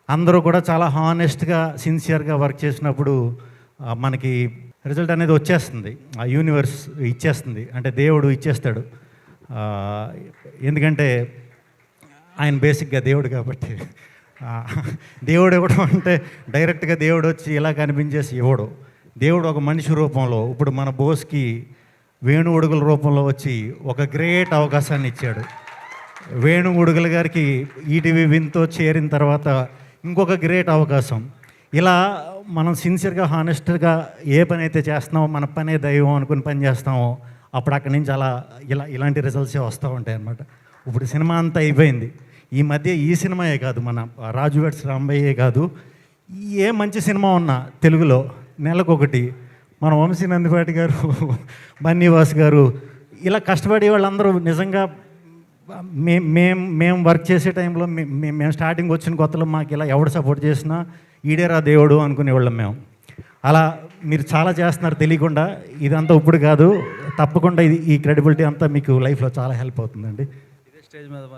అందరూ కూడా చాలా హానెస్ట్గా సిన్సియర్గా వర్క్ చేసినప్పుడు మనకి రిజల్ట్ అనేది వచ్చేస్తుంది. ఆ యూనివర్స్ ఇచ్చేస్తుంది, అంటే దేవుడు ఇచ్చేస్తాడు. ఎందుకంటే ఆయన బేసిక్గా దేవుడు కాబట్టి. దేవుడు ఇవ్వడం అంటే డైరెక్ట్గా దేవుడు వచ్చి ఇలా కనిపించేసి ఇవ్వడు. దేవుడు ఒక మనిషి రూపంలో, ఇప్పుడు మన బోస్కి వేణు ఉడుగుల రూపంలో వచ్చి ఒక గ్రేట్ అవకాశాన్ని ఇచ్చాడు. వేణు ఉడుగుల గారికి ఈటీవీ విన్తో చేరిన తర్వాత ఇంకొక గ్రేట్ అవకాశం. ఇలా మనం సిన్సియర్గా హానెస్ట్గా ఏ పని అయితే చేస్తున్నామో, మన పనే దైవం అనుకుని పని చేస్తామో, అప్పుడు అక్కడి నుంచి అలా ఇలాంటి రిజల్ట్సే వస్తూ ఉంటాయి అన్నమాట. ఇప్పుడు సినిమా అంతా అయిపోయింది. ఈ మధ్య ఈ సినిమాయే కాదు, మన రాజు వెడ్స్ రాంబయ్యే కాదు, ఏ మంచి సినిమా ఉన్నా తెలుగులో నెలకొకటి మన వంశీ నందిపాటి గారు, బన్నీవాస్ గారు, ఇలా కష్టపడే వాళ్ళందరూ నిజంగా మేము వర్క్ చేసే టైంలో మేము స్టార్టింగ్ వచ్చిన కొత్తలో మాకు ఇలా ఎవడు సపోర్ట్ చేసినా ఈడేరా దేవుడు అనుకునేవాళ్ళం మేము. అలా మీరు చాలా చేస్తున్నారు తెలియకుండా. ఇదంతా ఇప్పుడు కాదు, తప్పకుండా ఈ క్రెడిబిలిటీ అంతా మీకు లైఫ్లో చాలా హెల్ప్ అవుతుందండి. ఇదే స్టేజ్ మీద మరి